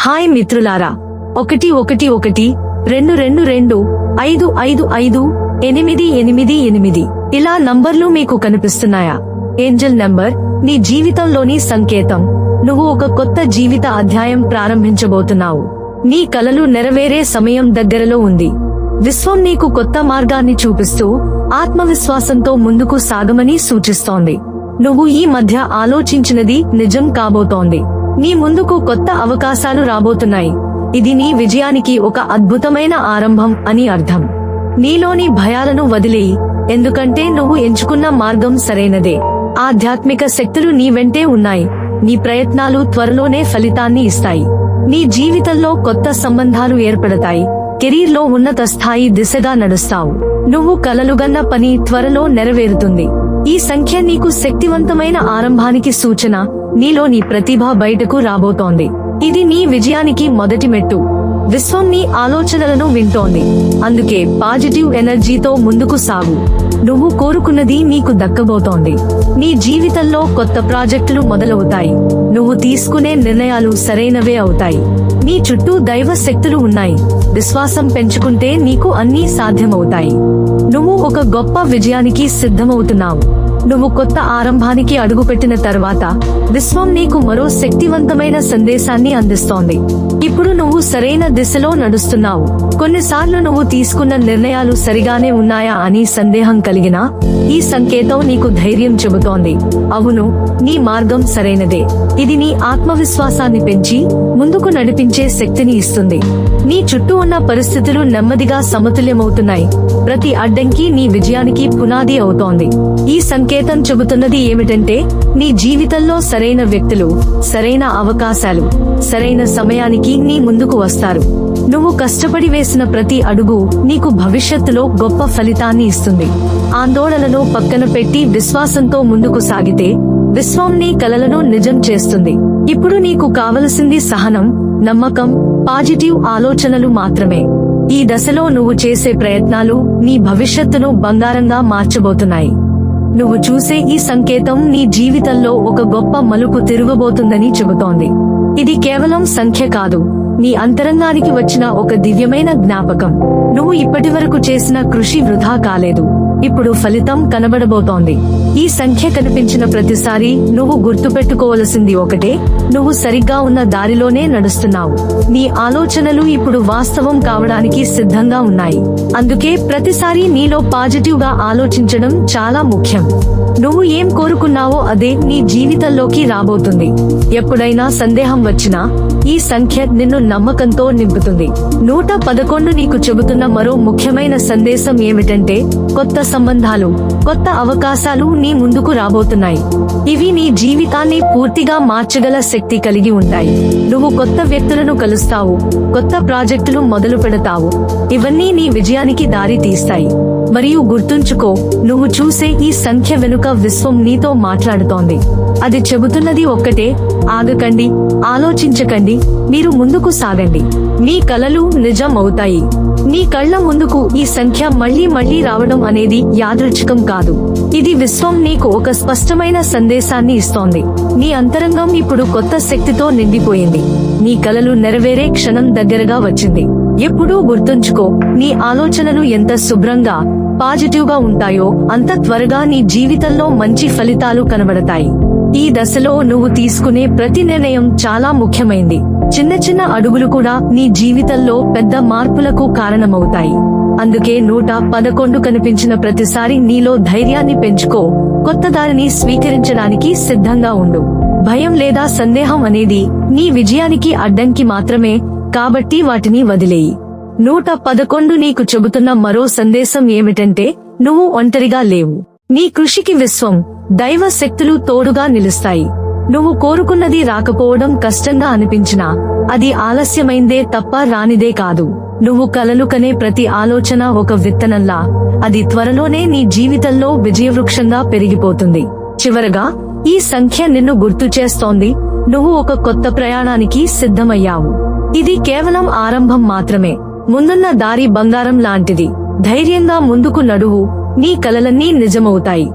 Hi మిత్రులారా, 112225555888 ఇలా నంబర్లు మీకు కనిపిస్తున్నాయా? ఏంజెల్ నంబర్ నీ జీవితంలోని సంకేతం. నువ్వు ఒక కొత్త జీవిత అధ్యాయం ప్రారంభించబోతున్నావు. నీ కలలు నెరవేరే సమయం దగ్గరలో ఉంది. విశ్వం నీకు కొత్త మార్గాన్ని చూపిస్తూ ఆత్మవిశ్వాసంతో ముందుకు సాగమని సూచిస్తోంది. నువ్వు ఈ మధ్య ఆలోచించినది నిజం కాబోతోంది. నీ ముందుకు కొత్త అవకాశాలు రాబోతున్నాయి. ఇది నీ విజయానికి ఒక అద్భుతమైన ఆరంభం అని అర్థం. నీలోని భయాలను వదిలేయి, ఎందుకంటే నువ్వు ఎంచుకున్న మార్గం సరైనదే. ఆధ్యాత్మిక శక్తులు నీ వెంటే ఉన్నాయి. నీ ప్రయత్నాలు త్వరలోనే ఫలితాన్ని ఇస్తాయి. నీ జీవితంలో కొత్త సంబంధాలు ఏర్పడతాయి. కెరీర్లో ఉన్నత స్థాయి దిశగా నడుస్తావు. నువ్వు కలలుగన్న పని త్వరలో నెరవేరుతుంది. ఈ సంఖ్య నీకు శక్తివంతమైన ఆరంభానికి సూచన. నీలోని ప్రతిభ బయటకు రాబోతోంది. ఇది నీ విజయానికి మొదటి మెట్టు. విశ్వం నీ ఆలోచనలను వింటోంది. అందుకే పాజిటివ్ ఎనర్జీతో ముందుకు సాగు. నువ్వు కోరుకున్నది నీకు దక్కబోతోంది. నీ జీవితంలో కొత్త ప్రాజెక్టులు మొదలవుతాయి. నువ్వు తీసుకునే నిర్ణయాలు సరైనవే అవుతాయి. నీ చుట్టూ దైవ శక్తులు ఉన్నాయి. విశ్వాసం పెంచుకుంటే నీకు అన్నీ సాధ్యమవుతాయి. నువ్వు ఒక గొప్ప విజయానికి సిద్ధమవుతున్నావు. నువ్వు కొత్త ఆరంభానికి అడుగుపెట్టిన తర్వాత విశ్వం నీకు మరో శక్తివంతమైన సందేశాన్ని అందిస్తోంది. ఇప్పుడు నువ్వు సరైన దిశలో నడుస్తున్నావు. కొన్నిసార్లు నువ్వు తీసుకున్న నిర్ణయాలు సరిగానే ఉన్నాయా అని సందేహం కలిగినా ఈ సంకేతం నీకు ధైర్యం చెబుతోంది. అవును, నీ మార్గం సరైనదే. ఇది నీ ఆత్మవిశ్వాసాన్ని పెంచి ముందుకు నడిపించే శక్తిని ఇస్తుంది. నీ చుట్టూ ఉన్న పరిస్థితులు నెమ్మదిగా సమతుల్యమవుతున్నాయి. ప్రతి అడ్డంకి నీ విజయానికి పునాది అవుతోంది. ఈ సంకేతం చెబుతున్నది ఏమిటంటే నీ జీవితంలో సరైన వ్యక్తులు, సరైన అవకాశాలు, సరైన సమయానికి నీ ముందుకు వస్తారు. నువ్వు కష్టపడి వేసిన ప్రతి అడుగు నీకు భవిష్యత్తులో గొప్ప ఫలితాన్ని ఇస్తుంది. ఆందోళనను పక్కన పెట్టి విశ్వాసంతో ముందుకు సాగితే విశ్వం నీ కలలను నిజం చేస్తుంది. ఇప్పుడు నీకు కావలసింది సహనం, నమ్మకం, పాజిటివ్ ఆలోచనలు మాత్రమే. ఈ దశలో నువ్వు చేసే ప్రయత్నాలు నీ భవిష్యత్తును బంగారంగా మార్చబోతున్నాయి. నువ్వు చూసే ఈ సంకేతం నీ జీవితంలో ఒక గొప్ప మలుపు తిరగబోతుందని చెబుతోంది. ఇది కేవలం సంఖ్య కాదు, నీ అంతరంగానికి వచ్చిన ఒక దివ్యమైన జ్ఞాపకం. నువ్వు ఇప్పటివరకు చేసిన కృషి వృధా కాలేదు. ఇప్పుడు ఫలితం కనబడబోతోంది. ఈ సంఖ్య కనిపించిన ప్రతిసారి నువ్వు గుర్తుపెట్టుకోవలసింది ఒకటే: నువ్వు సరిగ్గా ఉన్న దారిలోనే నడుస్తున్నావు. నీ ఆలోచనలు ఇప్పుడు వాస్తవం కావడానికి సిద్ధంగా ఉన్నాయి. అందుకే ప్రతిసారి నీలో పాజిటివ్ గా ఆలోచించడం చాలా ముఖ్యం. నువ్వు ఏం కోరుకున్నావో అదే నీ జీవితంలోకి రాబోతుంది. ఎప్పుడైనా సందేహం వచ్చినా ఈ సంఖ్య నిన్ను నమ్మకంతో నింపుతుంది. 111 నీకు చెబుతున్న మరో ముఖ్యమైన సందేశం ఏమిటంటే కొత్త సంబంధాలు, కొత్త అవకాశాలు నీ ముందుకు రాబోతున్నాయి. ఇవి నీ జీవితాన్ని పూర్తిగా మార్చగల శక్తి కలిగి ఉంటాయి. నువ్వు కొత్త వ్యక్తులను కలుస్తావు, కొత్త ప్రాజెక్టులు మొదలు పెడతావు. ఇవన్నీ నీ విజయానికి దారి తీస్తాయి. మరియు గుర్తుంచుకో, నువ్వు చూసే ఈ సంఖ్య వెనుక విశ్వం నీతో మాట్లాడుతోంది. అది చెబుతున్నది ఒక్కటే: ఆగకండి, ఆలోచించకండి, మీరు ముందుకు సాగండి. మీ కలలు నిజం అవుతాయి. నీ కళ్ల ముందుకు ఈ సంఖ్య మళ్లీ మళ్లీ రావడం అనేది యాదృచ్ఛికం కాదు. ఇది విశ్వం నీకు ఒక స్పష్టమైన సందేశాన్ని ఇస్తోంది. నీ అంతరంగం ఇప్పుడు కొత్త శక్తితో నిండిపోయింది. నీ కలలు నెరవేరే క్షణం దగ్గరగా వచ్చింది. ఎప్పుడూ గుర్తుంచుకో, నీ ఆలోచనలు ఎంత శుభ్రంగా, పాజిటివ్ గా ఉంటాయో అంత త్వరగా నీ జీవితంలో మంచి ఫలితాలు కనబడతాయి. ఈ దశలో నువ్వు తీసుకునే ప్రతి నిర్ణయం చాలా ముఖ్యమైంది. చిన్న చిన్న అడుగులు కూడా నీ జీవితంలో పెద్ద మార్పులకు కారణమవుతాయి. అందుకే 111 కనిపించిన ప్రతిసారి నీలో ధైర్యాన్ని పెంచుకో. కొత్త దారిని స్వీకరించడానికి సిద్ధంగా ఉండు. భయం లేదా సందేహం అనేది నీ విజయానికి అడ్డంకి మాత్రమే, కాబట్టి వాటిని వదిలేయి. 111 నీకు చెబుతున్న మరో సందేశం ఏమిటంటే నువ్వు ఒంటరిగా లేవు. నీ కృషికి విశ్వం, దైవ శక్తులు తోడుగా నిలుస్తాయి. నువ్వు కోరుకున్నది రాకపోవడం కష్టంగా అనిపించినా అది ఆలస్యమైందే తప్ప రానిదే కాదు. నువ్వు కలలు కనే ప్రతి ఆలోచన ఒక విత్తనంలా, అది త్వరలోనే నీ జీవితంలో విజయవృక్షంగా పెరిగిపోతుంది. చివరగా ఈ సంఖ్య నిన్ను గుర్తు చేస్తోంది: నువ్వు ఒక కొత్త ప్రయాణానికి సిద్ధమయ్యావు. ఇది కేవలం ఆరంభం మాత్రమే. ముందున్న దారి బంగారం లాంటిది. ధైర్యంగా ముందుకు నడువు. నీ కలలన్నీ నిజమవుతాయి.